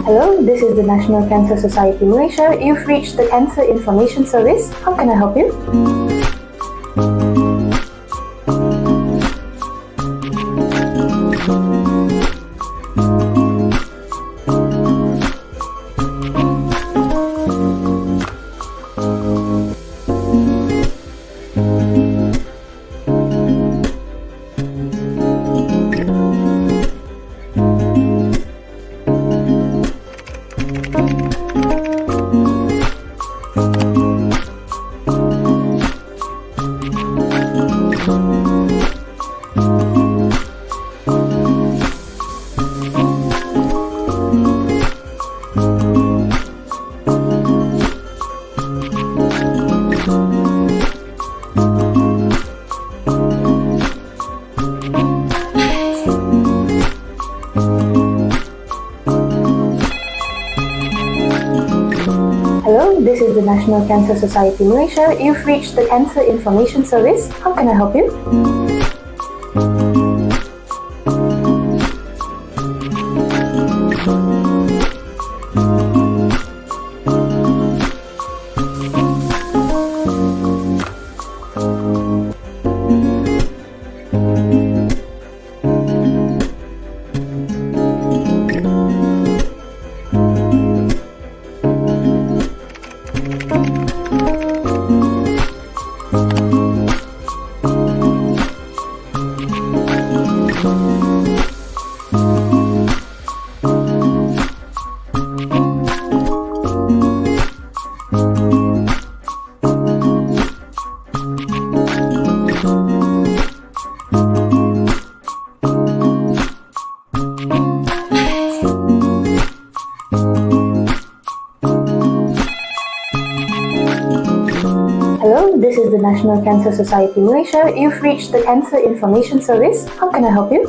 Hello, this is the National Cancer Society Malaysia. You've reached the Cancer Information Service. How can I help you? Hello, this is the National Cancer Society Malaysia. You've reached the Cancer Information Service. How can I help you? Hello, this is the National Cancer Society Malaysia. You've reached the Cancer Information Service. How can I help you?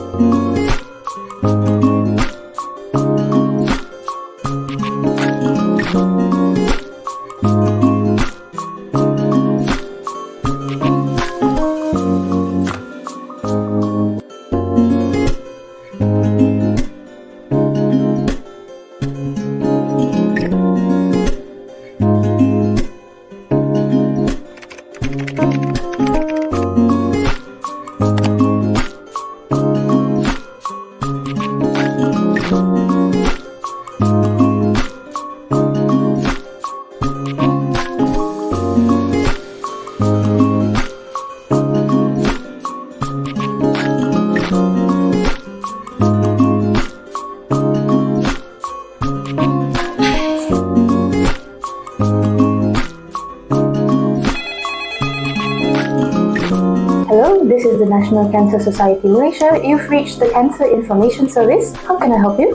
Hello, this is the National Cancer Society Malaysia. You've reached the Cancer Information Service. How can I help you?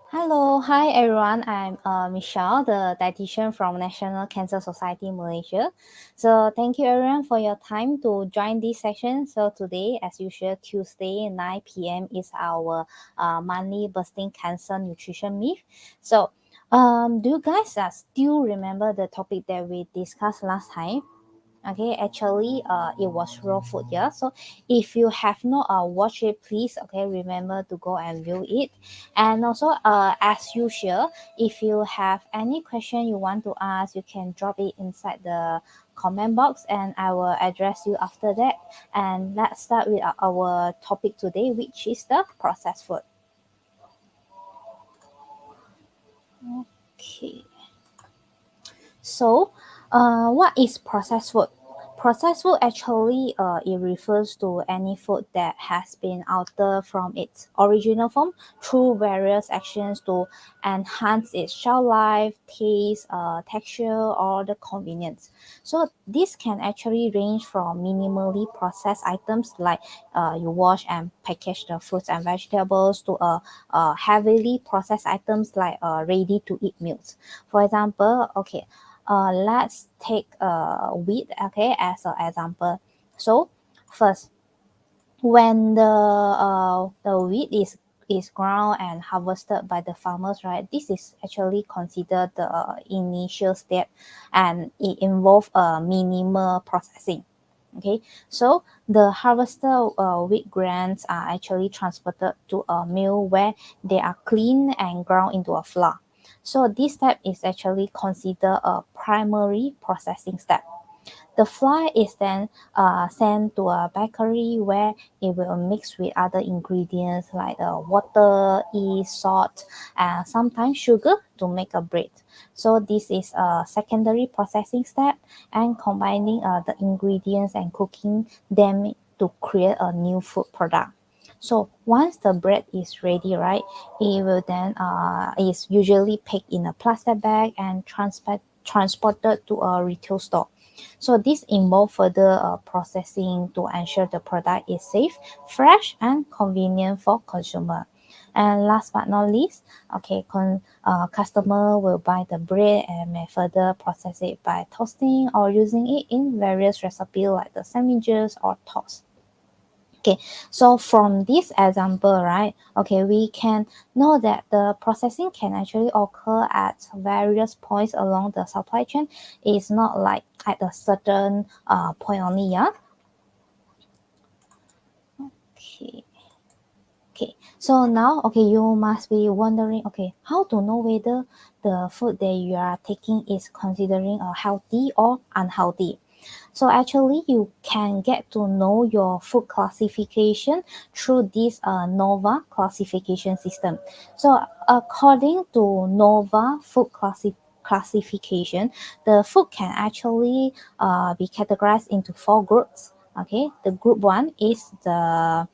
Hello, hi everyone. I'm Michelle, the dietitian from National Cancer Society Malaysia. So thank you everyone for your time to join this session. So today, as usual, Tuesday 9 p.m. is our monthly busting cancer nutrition myth. So Do you guys still remember the topic that we discussed last time? Okay, actually it was raw food, yeah. So if you have not watched it, please, okay, remember to go and view it. And also as usual, if you have any question you want to ask, you can drop it inside the comment box and I will address you after that. And let's start with our topic today, which is the processed food. Okay. So, what is processed food? Processed food actually it refers to any food that has been altered from its original form through various actions to enhance its shelf life, taste, texture, or the convenience. So this can actually range from minimally processed items like you wash and package the fruits and vegetables to heavily processed items like ready to eat meals. For example, okay, let's take wheat, okay, as an example. So first, when the wheat is ground and harvested by the farmers, right, this is actually considered the initial step, and it involves minimal processing. Okay, so the harvested wheat grains are actually transported to a mill where they are cleaned and ground into a flour. So this step is actually considered a primary processing step. The flour is then sent to a bakery where it will mix with other ingredients like water, yeast, salt, and sometimes sugar to make a bread. So this is a secondary processing step and combining the ingredients and cooking them to create a new food product. So once the bread is ready, right, it will then is usually packed in a plastic bag and transported to a retail store. So this involves further processing to ensure the product is safe, fresh, and convenient for consumer. And last but not least, okay, customer will buy the bread and may further process it by toasting or using it in various recipes like the sandwiches or toast. Okay, so from this example, right, okay, we can know that the processing can actually occur at various points along the supply chain. It's not like at a certain point only, yeah. Okay. Okay, so now, okay, you must be wondering, okay, how to know whether the food that you are taking is considering a healthy or unhealthy. So actually, you can get to know your food classification through this NOVA classification system. So according to NOVA food classification, the food can actually be categorized into four groups. Okay, the group one is the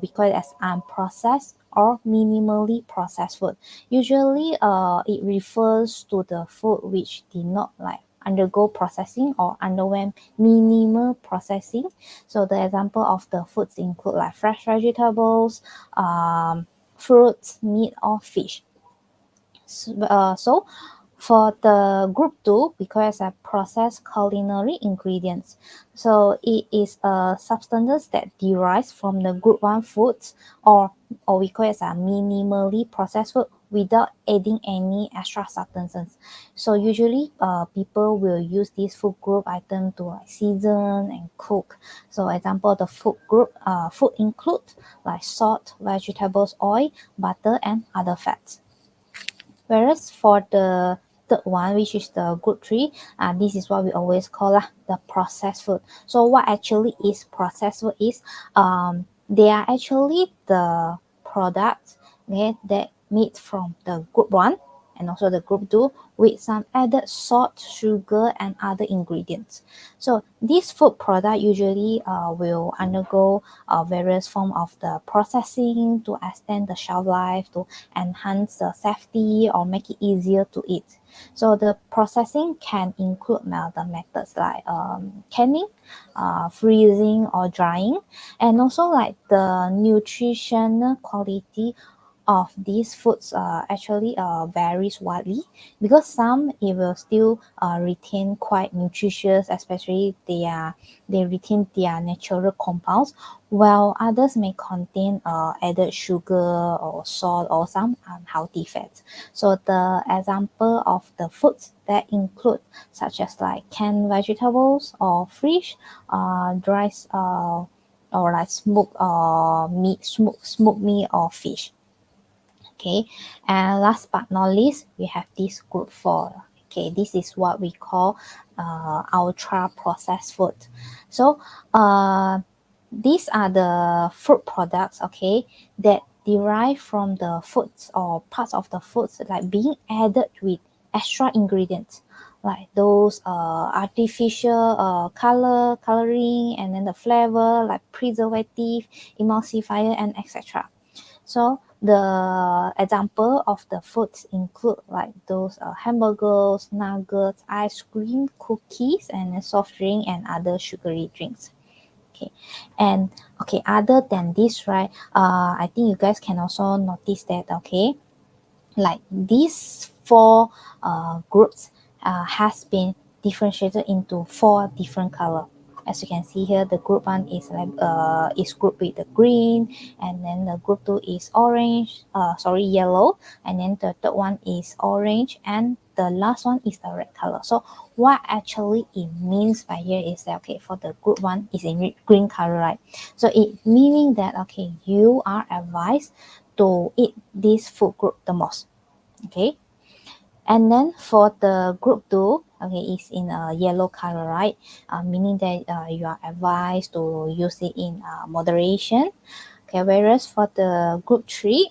we call it as unprocessed or minimally processed food. Usually, it refers to the food which did not like undergo processing or underwent minimal processing. So the example of the foods include like fresh vegetables, fruits, meat, or fish. So for the group 2, we call it as a processed culinary ingredients. So it is a substance that derives from the group 1 foods, or we call it as a minimally processed food without adding any extra substances. So usually people will use this food group item to like season and cook. So example, the food include like salt, vegetables, oil, butter, and other fats. Whereas for the third one, which is the group 3, this is what we always call the processed food. So what actually is processed food is they are actually the products, okay, that made from the group 1 and also the group 2 with some added salt, sugar, and other ingredients. So this food product usually will undergo various form of the processing to extend the shelf life, to enhance the safety, or make it easier to eat. So the processing can include the methods like canning, freezing, or drying, and also like the nutritional quality of these foods actually varies widely, because some it will still retain quite nutritious, especially they retain their natural compounds, while others may contain added sugar or salt or some unhealthy fats. So the example of the foods that include such as like canned vegetables or fish, dry or like smoked meat, smoked meat or fish. Okay, and last but not least, we have this group 4. Okay, this is what we call ultra processed food. So these are the food products, okay, that derive from the foods or parts of the foods like being added with extra ingredients, like those artificial coloring, and then the flavor like preservative, emulsifier, and etc. So the example of the foods include like those hamburgers, nuggets, ice cream, cookies, and soft drink and other sugary drinks. Okay, and okay, other than this, right? I think you guys can also notice that. Okay, like these 4 groups has been differentiated into 4 different color. As you can see here, the group 1 is like is grouped with the green, and then the group 2 is orange, yellow, and then the third one is orange, and the last one is the red color. So what actually it means by here is that, okay, for the group 1 is in green color, right? So it meaning that, okay, you are advised to eat this food group the most. Okay, and then for the group 2, okay, it's in a yellow color, right? Meaning that you are advised to use it in moderation. Okay, whereas for the group 3,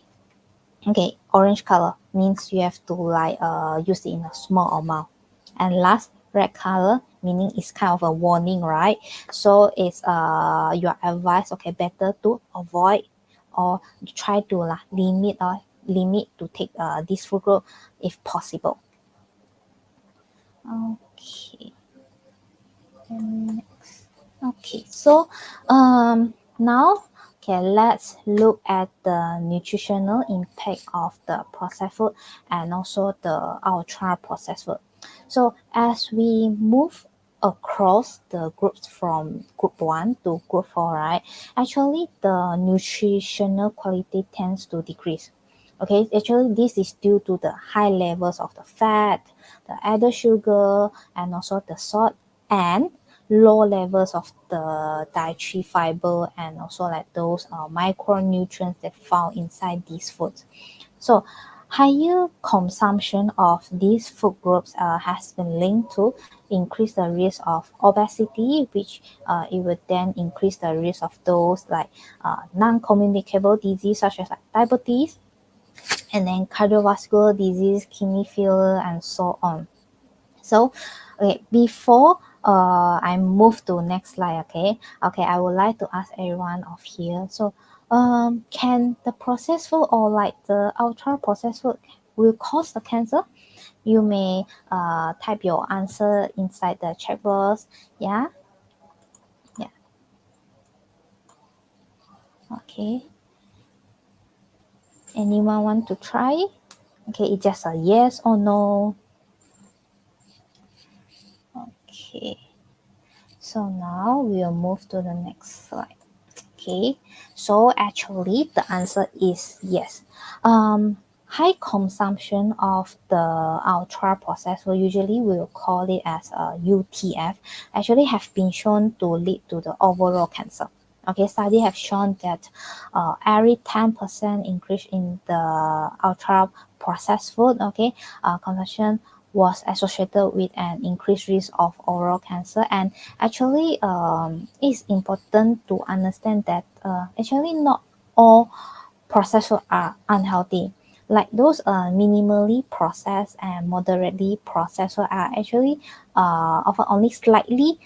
okay, orange color means you have to like use it in a small amount. And last, red color meaning it's kind of a warning, right? So it's you are advised, okay, better to avoid or try to limit to take this food group if possible. Okay. And okay, so now, okay, let's look at the nutritional impact of the processed food and also the ultra processed food. So as we move across the groups from group 1 to group 4, right, actually the nutritional quality tends to decrease. Okay, actually this is due to the high levels of the fat, the added sugar, and also the salt, and low levels of the dietary fiber, and also like those micronutrients that found inside these foods. So higher consumption of these food groups has been linked to increase the risk of obesity, which it would then increase the risk of those like non-communicable disease such as like diabetes, and then cardiovascular disease, kidney failure, and so on. So, okay, before I move to next slide, okay, I would like to ask everyone of here. So, can the processed food or like the ultra processed food will cause the cancer? You may type your answer inside the chat box. Yeah, yeah, okay. Anyone want to try? Okay, it's just a yes or no. Okay. So now we'll move to the next slide. Okay, so actually the answer is yes. High consumption of the ultra processed food, usually we'll call it as a UTF, actually have been shown to lead to the overall cancer. Okay, study have shown that every 10% increase in the ultra processed food, okay, consumption was associated with an increased risk of oral cancer. And actually it's important to understand that actually not all processed food are unhealthy. Like those minimally processed and moderately processed food are actually often only slightly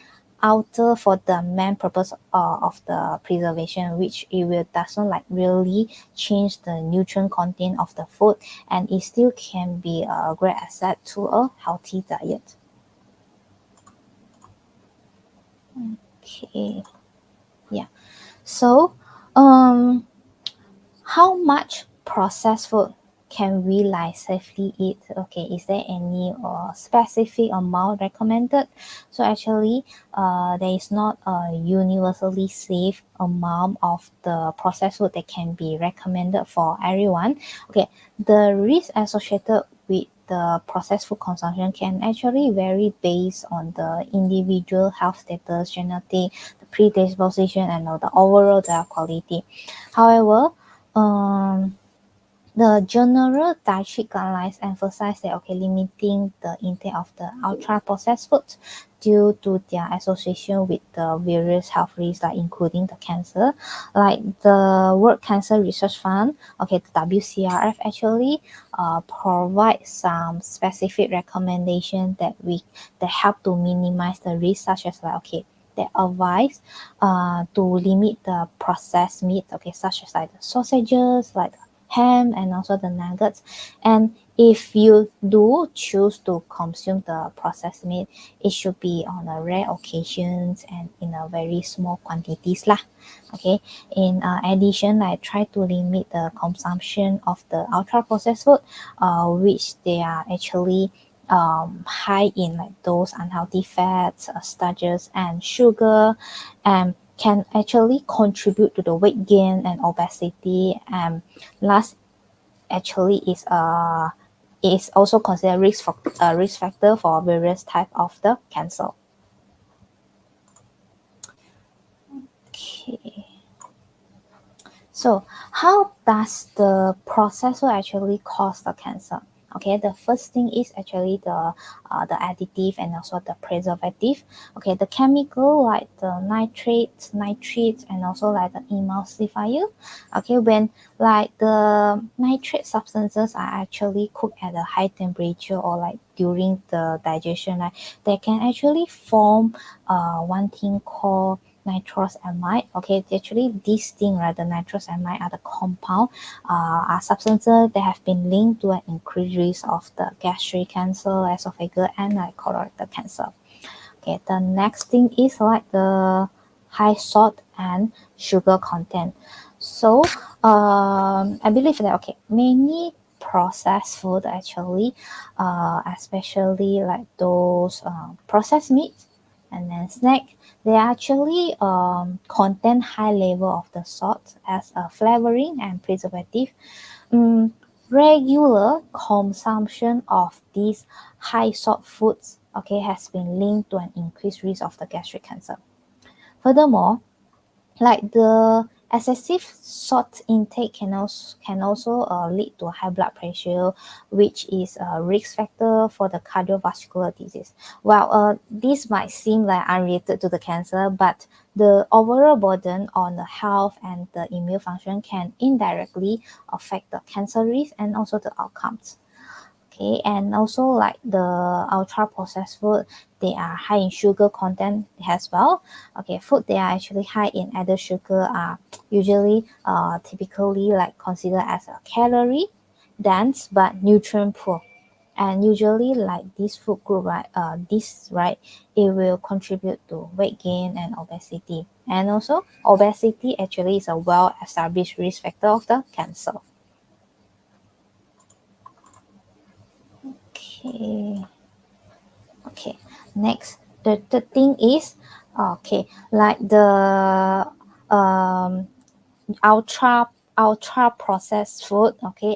alter for the main purpose of the preservation, which it will doesn't like really change the nutrient content of the food, and it still can be a great asset to a healthy diet. Okay, yeah. So how much processed food can we like safely eat? Okay, is there any specific amount recommended? So actually, there is not a universally safe amount of the processed food that can be recommended for everyone. Okay, the risk associated with the processed food consumption can actually vary based on the individual health status, genetic, the predisposition, and the overall diet quality. However, the general dietary guidelines emphasize that limiting the intake of the ultra processed foods due to their association with the various health risks, like including the cancer, like the World Cancer Research Fund, the WCRF actually provide some specific recommendations that help to minimize the risk, such as they advise to limit the processed meat, such as like the sausages, like ham, and also the nuggets. And if you do choose to consume the processed meat, it should be on a rare occasions and in a very small quantities lah. Okay. In addition, I try to limit the consumption of the ultra processed food, which they are actually high in like those unhealthy fats, starches, and sugar, and can actually contribute to the weight gain and obesity. And last actually is also considered risk factor for various type of the cancer. Okay. So how does the process will actually cause the cancer? Okay, the first thing is actually the additive and also the preservative. Okay, the chemical like the nitrates, and also like the emulsifier. Okay, when like the nitrate substances are actually cooked at a high temperature or like during the digestion, like they can actually form one thing called nitrous amide. Okay, actually this thing, right, the nitrous amide are the compound, are substances that have been linked to an increased risk of the gastric cancer, esophageal, and like colorectal cancer. Okay, the next thing is like the high salt and sugar content. So I believe that many processed food actually, especially like those processed meats and then snack, they actually contain high level of the salt as a flavoring and preservative. Mm, Regular consumption of these high salt foods has been linked to an increased risk of the gastric cancer. Furthermore, like the excessive salt intake can also lead to high blood pressure, which is a risk factor for the cardiovascular disease. Well, this might seem like unrelated to the cancer, but the overall burden on the health and the immune function can indirectly affect the cancer risk and also the outcomes. Okay, and also like the ultra processed food, they are high in sugar content as well. Okay, food they are actually high in added sugar are usually typically like considered as a calorie dense but nutrient poor. And usually like this food group, right, it will contribute to weight gain and obesity. And also obesity actually is a well established risk factor of the cancer. Okay. Okay, next, the thing is, like the um ultra processed food,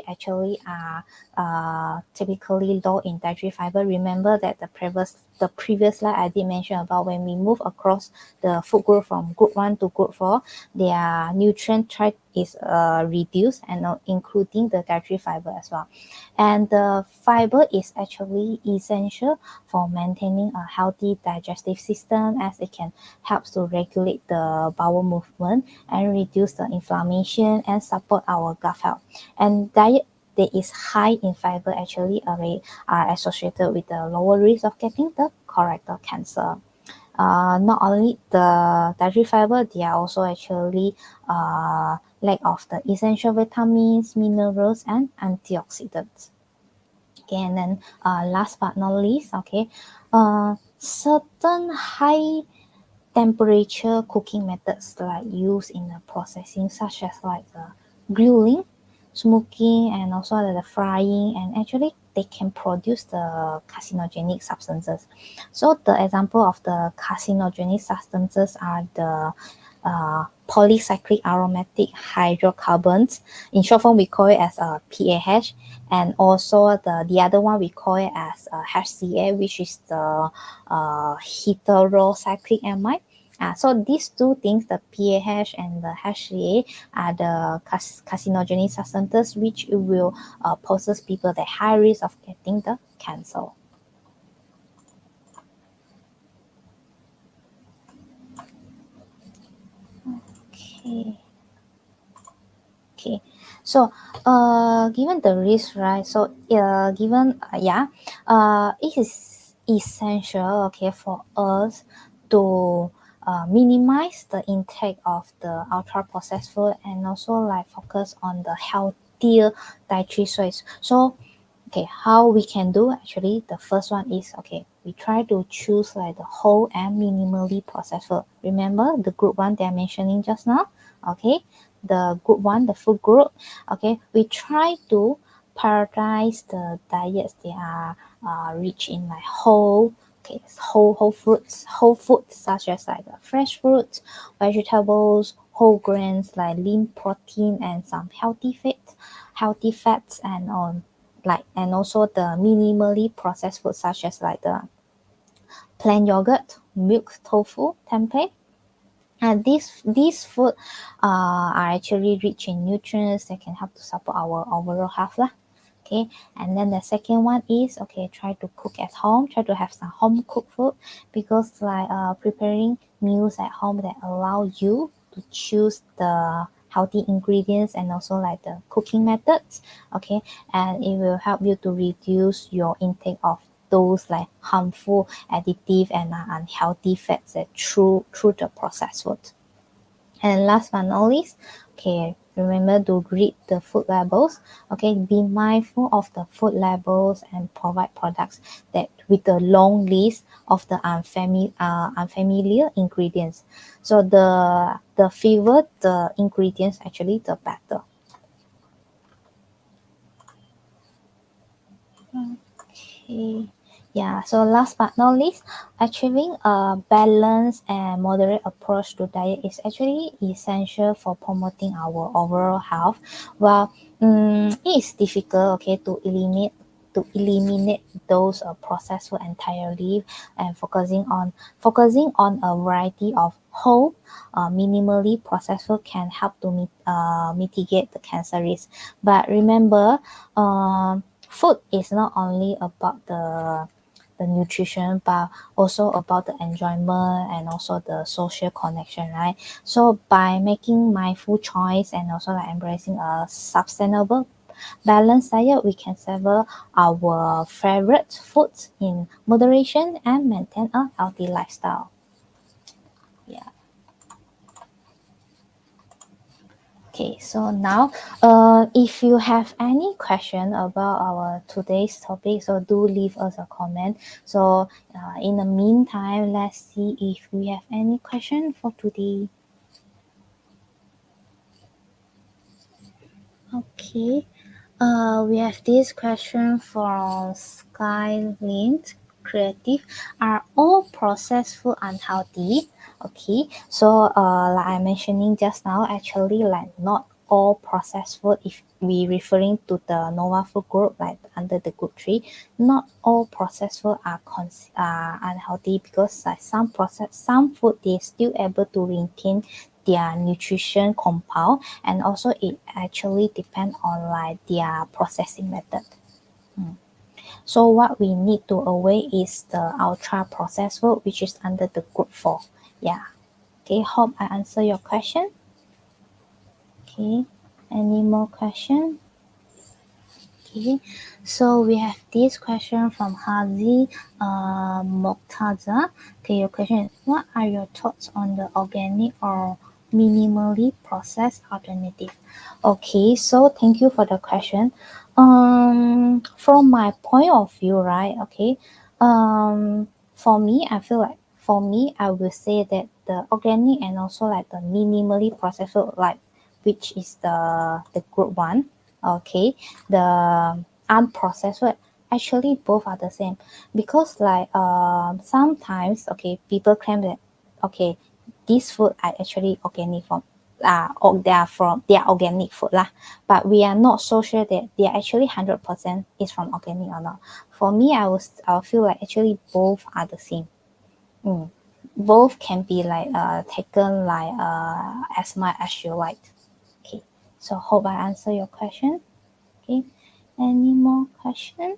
actually are typically low in dietary fiber. Remember that the previous slide I did mention about when we move across the food group from group 1 to group 4, their nutrient track is reduced, and including the dietary fiber as well. And the fiber is actually essential for maintaining a healthy digestive system, as it can help to regulate the bowel movement and reduce the inflammation and support our gut health. And diet that is high in fiber actually are associated with the lower risk of getting the colorectal cancer. Not only the dietary fiber, they are also actually lack of the essential vitamins, minerals, and antioxidants. Okay, and then last but not least, certain high temperature cooking methods like used in the processing, such as like grilling, smoking, and also the frying, and actually they can produce the carcinogenic substances. So the example of the carcinogenic substances are the polycyclic aromatic hydrocarbons. In short form, we call it as a PAH, and also the other one we call it as HCA, which is the heterocyclic amide. So these two things, the PAH and the HCA, are the carcinogenic substances which will poses people the high risk of getting the cancer. Okay. Okay, so given the risk, right? So given it is essential, okay, for us to minimize the intake of the ultra processed food and also like focus on the healthier dietary choice. So okay, how we can do actually, the first one is, okay, we try to choose like the whole and minimally processed food. Remember the group one that I'm mentioning just now? Okay, the group one, the food group. Okay, we try to prioritize the diets that are rich in like whole, okay, whole foods such as like fresh fruits, vegetables, whole grains like lean protein and some healthy fats, and on like, and also the minimally processed food such as like the plain yogurt, milk, tofu, tempeh. And these food are actually rich in nutrients that can help to support our overall health lah. Okay, and then the second one is, okay, try to cook at home, try to have some home cooked food, because like preparing meals at home that allow you to choose the healthy ingredients and also like the cooking methods. Okay, and it will help you to reduce your intake of those like harmful additive and unhealthy fats that through the processed food. And last but not least, okay, remember to read the food labels. Okay, be mindful of the food labels and provide products that with the long list of the unfamiliar ingredients. So the fewer the ingredients, actually, the better. Okay. Yeah, so last but not least, achieving a balanced and moderate approach to diet is actually essential for promoting our overall health. While it is difficult, okay, to eliminate those processed food entirely, and focusing on a variety of whole, minimally processed food can help to mitigate the cancer risk. But remember, food is not only about the nutrition, but also about the enjoyment and also the social connection, right? So by making mindful choice and also like embracing a sustainable balanced diet, we can savor our favorite foods in moderation and maintain a healthy lifestyle. Yeah. Okay, so now, if you have any question about our today's topic, so do leave us a comment. So, in the meantime, let's see if we have any question for today. Okay, we have this question from Skylint Creative. Are all processed food unhealthy? Okay, so like I mentioning just now, actually, like not all processed food, if we referring to the Nova Food Group, like under the group 3, not all processed food are unhealthy, because like some food they still able to maintain their nutrition compound, and also it actually depend on like their processing method. So what we need to avoid is the ultra processed food, which is under the group 4. Yeah. Okay, hope I answer your question. Okay, any more question? Okay, so we have this question from Hazi Mokhtaza. Okay, your question is, what are your thoughts on the organic or minimally processed alternative? Okay, so thank you for the question. From my point of view, right? Okay, for me, I feel like, for me, I will say that the organic and also like the minimally processed food, like which is the group 1. okay, the unprocessed food, actually both are the same. Because like sometimes, okay, people claim that, okay, this food are actually organic from or they are organic food lah, but we are not so sure that they are actually 100% is from organic or not. For me, I'll feel like actually both are the same. Both can be like taken like as much as you like. Okay, so hope I answer your question. Okay, any more question?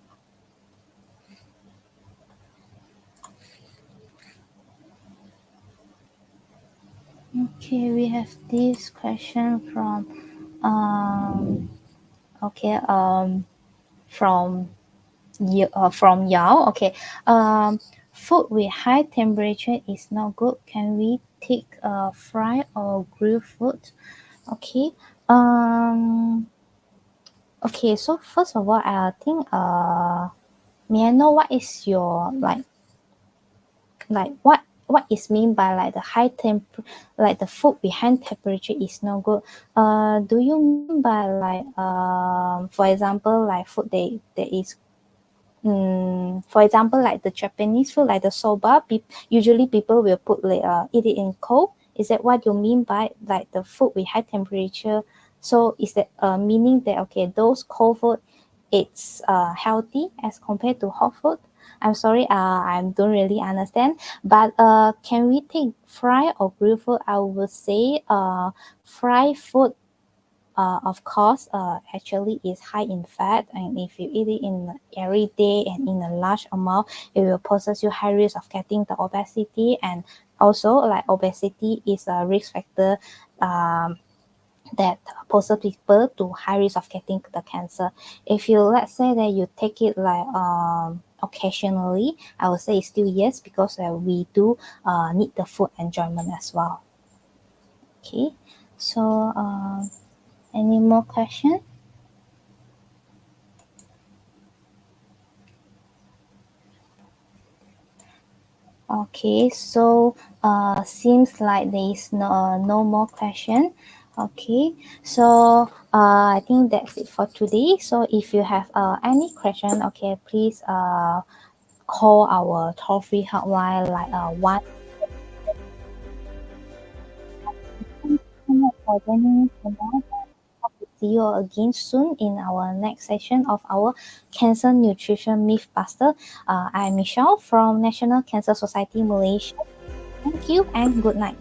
Okay, we have this question from okay from Yao. Okay, food with high temperature is not good. Can we take fry or grill food? Okay. Okay. So first of all, I think may I know what is your like what is mean by like the high temp like the food behind temperature is no good. Do you mean by like for example like food that is for example like the Japanese food like the soba, usually people will put like eat it in cold? Is that what you mean by like the food with high temperature? So is that meaning that okay, those cold food it's healthy as compared to hot food? I'm sorry, I don't really understand. But can we take fry or grill food? I would say fry food of course, actually is high in fat, and if you eat it in every day and in a large amount, it will possess you high risk of getting the obesity, and also like obesity is a risk factor that poses people to high risk of getting the cancer. If you let's say that you take it like occasionally, I would say still yes, because we do need the food enjoyment as well. Okay, so any more question? Okay, so seems like there is no more question. Okay, so I think that's it for today. So if you have any question, okay, please call our toll free hotline like one. Thank you so much for joining us tonight. Hope to see you again soon in our next session of our Cancer Nutrition Mythbuster. I'm Michelle from National Cancer Society Malaysia. Thank you and good night.